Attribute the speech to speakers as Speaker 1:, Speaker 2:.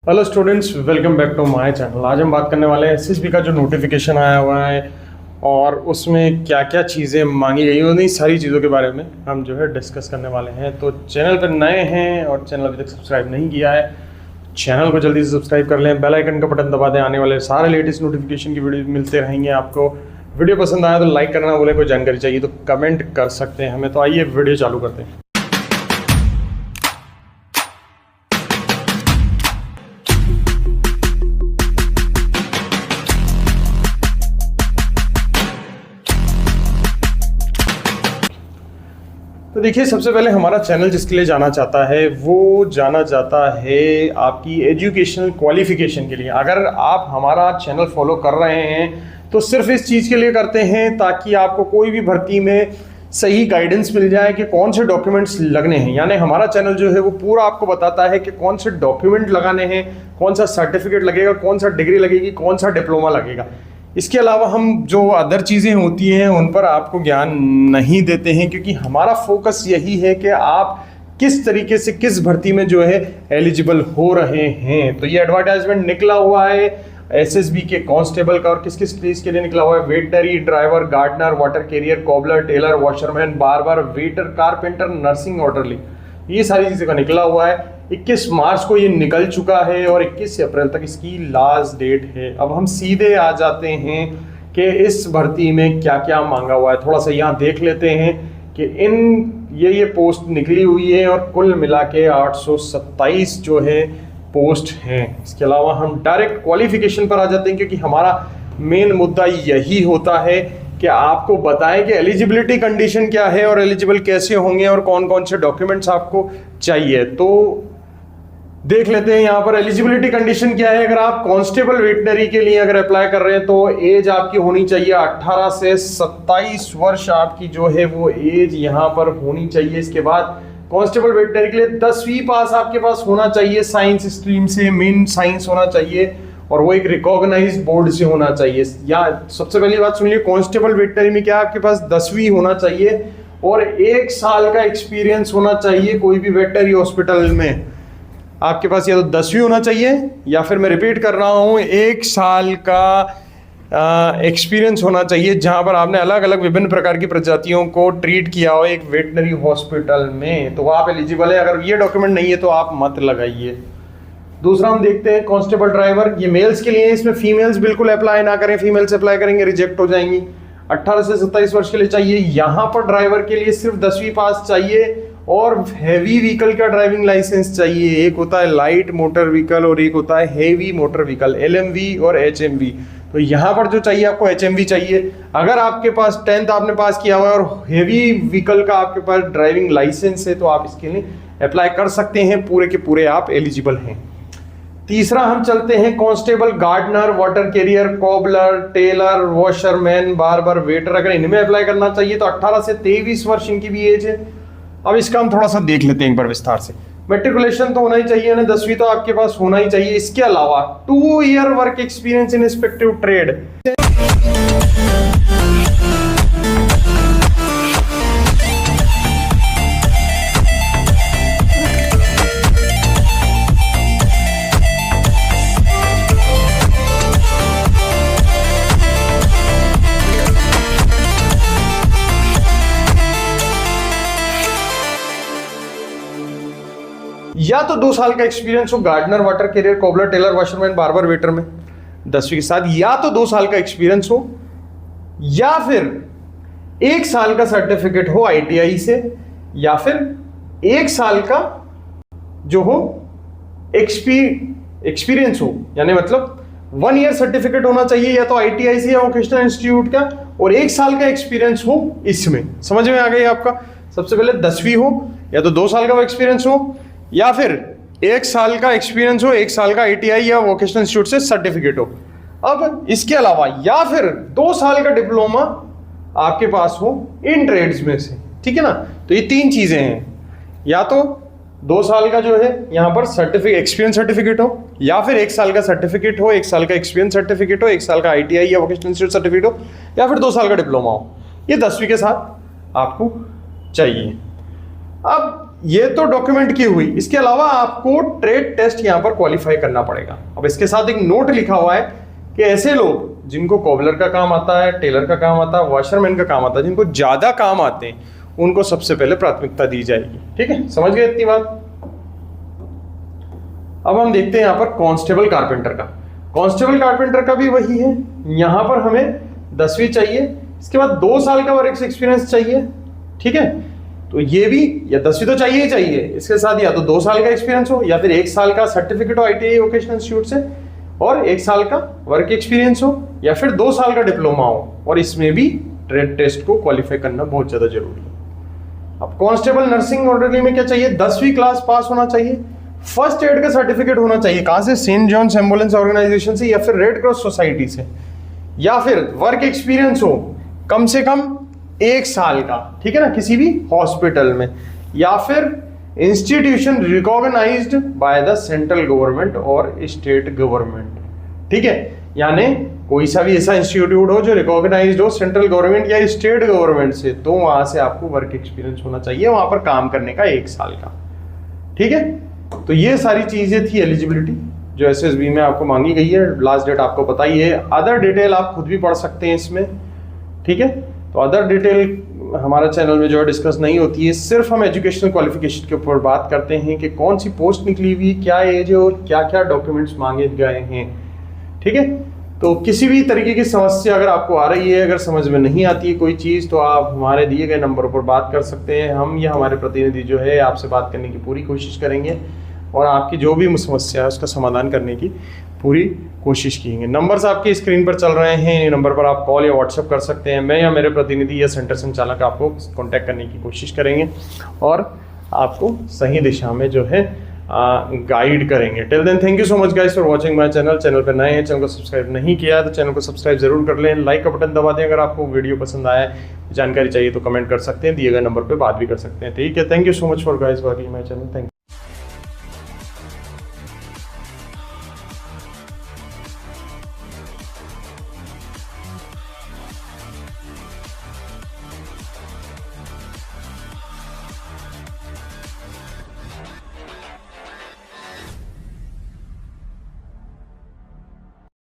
Speaker 1: Hello students, welcome back to my channel. आज हम बात करने वाले हैं एसएसबी का जो नोटिफिकेशन आया हुआ है और उसमें क्या क्या चीज़ें मांगी गई हैं, उन्हीं सारी चीज़ों के बारे में हम जो है डिस्कस करने वाले हैं। तो चैनल पर नए हैं और चैनल अभी तक सब्सक्राइब नहीं किया है, चैनल को जल्दी से सब्सक्राइब कर लें, बेल आइकन का बटन दबा दें। आने वाले सारे लेटेस्ट नोटिफिकेशन की वीडियो मिलते रहेंगे आपको। वीडियो पसंद आया तो लाइक करना बोले, कोई जानकारी चाहिए तो कमेंट कर सकते हैं हमें। तो आइए वीडियो चालू करते हैं। तो देखिए, सबसे पहले हमारा चैनल जिसके लिए जाना चाहता है वो जाना चाहता है आपकी एजुकेशनल क्वालिफिकेशन के लिए। अगर आप हमारा चैनल फॉलो कर रहे हैं तो सिर्फ इस चीज़ के लिए करते हैं ताकि आपको कोई भी भर्ती में सही गाइडेंस मिल जाए कि कौन से डॉक्यूमेंट्स लगने हैं। यानी हमारा चैनल जो है वो पूरा आपको बताता है कि कौन से डॉक्यूमेंट लगाने हैं, कौन सा सर्टिफिकेट लगेगा, कौन सा डिग्री लगेगी, कौन सा डिप्लोमा लगेगा। इसके अलावा हम जो अदर चीज़ें होती हैं उन पर आपको ज्ञान नहीं देते हैं, क्योंकि हमारा फोकस यही है कि आप किस तरीके से किस भर्ती में जो है एलिजिबल हो रहे हैं। तो ये एडवर्टाइजमेंट निकला हुआ है एसएसबी के कांस्टेबल का, और किस किस प्लेस के लिए निकला हुआ है। Veterinary, driver, gardener, water carrier, cobbler, tailor, washerman, barber, waiter, carpenter, nursing orderly, ये सारी चीज़ों का निकला हुआ है। 21 मार्च को ये निकल चुका है और 21 अप्रैल तक इसकी लास्ट डेट है। अब हम सीधे आ जाते हैं कि इस भर्ती में क्या क्या मांगा हुआ है। थोड़ा सा यहाँ देख लेते हैं कि ये पोस्ट निकली हुई है और कुल मिला के 827 जो है पोस्ट हैं। इसके अलावा हम डायरेक्ट क्वालिफिकेशन पर आ जाते हैं, क्योंकि हमारा मेन मुद्दा यही होता है कि आपको बताएं कि एलिजिबिलिटी कंडीशन क्या है और एलिजिबल कैसे होंगे और कौन कौन से डॉक्यूमेंट्स आपको चाहिए। तो देख लेते हैं यहाँ पर एलिजिबिलिटी कंडीशन क्या है। अगर आप कांस्टेबल वेटनरी के लिए अगर अप्लाई कर रहे हैं तो एज आपकी होनी चाहिए 18 से 27 वर्ष आपकी जो है वो एज यहाँ पर होनी चाहिए। इसके बाद कांस्टेबल वेटनरी के लिए 10वीं पास आपके पास होना चाहिए, साइंस स्ट्रीम से, मेन साइंस होना चाहिए, और वो एक रिकॉग्नाइज्ड बोर्ड से होना चाहिए। या सबसे पहली बात सुन लीजिए, कांस्टेबल वेटनरी में क्या आपके पास 10वीं होना चाहिए और 1 साल का एक्सपीरियंस होना चाहिए। कोई भी वेटनरी हॉस्पिटल में आपके पास या तो 10वीं होना चाहिए या फिर मैं रिपीट कर रहा हूँ 1 साल का एक्सपीरियंस होना चाहिए, जहाँ पर आपने अलग अलग विभिन्न प्रकार की प्रजातियों को ट्रीट किया हो एक वेटनरी हॉस्पिटल में, तो आप एलिजिबल है। अगर ये डॉक्यूमेंट नहीं है तो आप मत लगाइए। दूसरा हम देखते हैं कांस्टेबल ड्राइवर, ये मेल्स के लिए, इसमें फीमेल्स बिल्कुल अप्लाई ना करें, फीमेल्स अप्लाई करेंगे रिजेक्ट हो जाएंगी। 18 से 27 वर्ष के लिए चाहिए। यहाँ पर ड्राइवर के लिए सिर्फ 10वीं पास चाहिए और हैवी व्हीकल का ड्राइविंग लाइसेंस चाहिए। एक होता है लाइट मोटर व्हीकल और एक होता है हैवी मोटर व्हीकल, LMV और HMV। तो यहाँ पर जो चाहिए आपको HMV चाहिए। अगर आपके पास 10th आपने पास किया हुआ है और हैवी व्हीकल का आपके पास ड्राइविंग लाइसेंस है तो आप इसके लिए अप्लाई कर सकते हैं, पूरे के पूरे आप एलिजिबल हैं। तीसरा हम चलते हैं constable gardener, water carrier, cobbler, tailor, washerman, barber, waiter. अगर इनमें अप्लाई करना चाहिए तो 18 से 23 वर्ष इनकी भी एज है। अब इसका हम थोड़ा सा देख लेते हैं एक बार विस्तार से। मैट्रिकुलेशन तो होना ही चाहिए, यानी 10वीं तो आपके पास होना ही चाहिए। इसके अलावा 2 year work experience in respective trade. या तो 2 साल का एक्सपीरियंस हो gardener, water carrier, cobbler, tailor, washerman, barber, waiter में 10वीं के साथ, या तो 2 साल का एक्सपीरियंस हो, या फिर 1 साल का सर्टिफिकेट हो ITI से, या फिर 1 साल का जो हो एक्सपीरियंस हो, यानी मतलब 1 ईयर सर्टिफिकेट होना चाहिए या तो ITI से या वोकेशनल इंस्टीट्यूट का, और 1 साल का एक्सपीरियंस हो इसमें। समझ में आ गई आपका? सबसे पहले 10वीं हो, या तो 2 साल का एक्सपीरियंस हो, या फिर 1 साल का एक्सपीरियंस हो, 1 साल का ITI या वोकेशनल इंस्टीट्यूट से सर्टिफिकेट हो। अब इसके अलावा या फिर 2 साल का डिप्लोमा आपके पास हो इन ट्रेड्स में से, ठीक है ना। तो ये 3 चीजें हैं, या तो 2 साल का जो है यहाँ पर एक्सपीरियंस सर्टिफिकेट हो, या फिर 1 साल का सर्टिफिकेट हो, 1 साल का एक्सपीरियंस सर्टिफिकेट हो, 1 साल का ITI या वोकेशनल इंस्टीट्यूट सर्टिफिकेट हो, या फिर 2 साल का डिप्लोमा हो। ये 10वीं के साथ आपको चाहिए। अब ये तो डॉक्यूमेंट की हुई, इसके अलावा आपको ट्रेड टेस्ट यहां पर क्वालिफाई करना पड़ेगा। अब इसके साथ एक नोट लिखा हुआ है कि ऐसे लोग जिनको कोबलर का काम आता है, टेलर का काम आता है, वॉशरमैन का काम आता है, जिनको ज्यादा काम आते हैं, उनको सबसे पहले प्राथमिकता दी जाएगी। ठीक है, समझ गए इतनी बात। अब हम देखते हैं यहां पर कांस्टेबल कारपेंटर का। कांस्टेबल कारपेंटर का भी वही है, यहां पर हमें 10वीं चाहिए, इसके बाद 2 साल का वर्क एक्सपीरियंस चाहिए। ठीक है, तो ये भी या 10वीं तो चाहिए ही चाहिए, इसके साथ या तो 2 साल का एक्सपीरियंस हो, या फिर 1 साल का सर्टिफिकेट हो ITI वोकेशनल इंस्टीट्यूट से, और 1 साल का वर्क एक्सपीरियंस हो, या फिर 2 साल का डिप्लोमा हो, और इसमें भी ट्रेड टेस्ट को क्वालिफाई करना बहुत ज्यादा जरूरी है। अब कांस्टेबल नर्सिंग ऑर्डरली में क्या चाहिए? 10वीं क्लास पास होना चाहिए, फर्स्ट एड का सर्टिफिकेट होना चाहिए। कहां से? सेंट जॉन्स एम्बुलेंस ऑर्गेनाइजेशन से, या फिर रेड क्रॉस सोसाइटी से, या फिर वर्क एक्सपीरियंस हो कम से कम 1 साल का, ठीक है ना, किसी भी हॉस्पिटल में, या फिर institution recognised by the central government और स्टेट गवर्नमेंट। ठीक है, यानी कोई सा भी ऐसा इंस्टीट्यूट हो जो रिकॉग्नाइज्ड हो सेंट्रल गवर्नमेंट या स्टेट गवर्नमेंट से, तो वहां से आपको वर्क एक्सपीरियंस होना चाहिए, वहां पर काम करने का 1 साल का। ठीक है, तो ये सारी चीजें थी एलिजिबिलिटी जो SSB में आपको मांगी गई है। लास्ट डेट आपको पता ही है। अदर डिटेल आप खुद भी पढ़ सकते हैं इसमें। ठीक है, तो अदर डिटेल हमारा चैनल में जो है डिस्कस नहीं होती है, सिर्फ हम एजुकेशनल क्वालिफिकेशन के ऊपर बात करते हैं कि कौन सी पोस्ट निकली हुई, क्या एज है और क्या क्या डॉक्यूमेंट्स मांगे गए हैं। ठीक है, तो किसी भी तरीके की समस्या अगर आपको आ रही है, अगर समझ में नहीं आती है कोई चीज़, तो आप हमारे दिए गए नंबर पर बात कर सकते हैं। हम या हमारे प्रतिनिधि जो है आपसे बात करने की पूरी कोशिश करेंगे और आपकी जो भी समस्या है उसका समाधान करने की पूरी कोशिश करेंगे। नंबर्स आपकी स्क्रीन पर चल रहे हैं, नंबर पर आप कॉल या व्हाट्सएप कर सकते हैं। मैं या मेरे प्रतिनिधि या सेंटर संचालक आपको कांटेक्ट करने की कोशिश करेंगे और आपको सही दिशा में जो है गाइड करेंगे। Till then thank you so much guys for watching my channel. Channel पर नए हैं, चैनल को सब्सक्राइब नहीं किया तो चैनल को सब्सक्राइब जरूर कर लें, लाइक का बटन दबा दें। अगर आपको वीडियो पसंद आया, जानकारी चाहिए तो कमेंट कर सकते हैं, दिए गए नंबर पर बात भी कर सकते हैं। ठीक है, thank you so much for guys watching my channel. Thank you.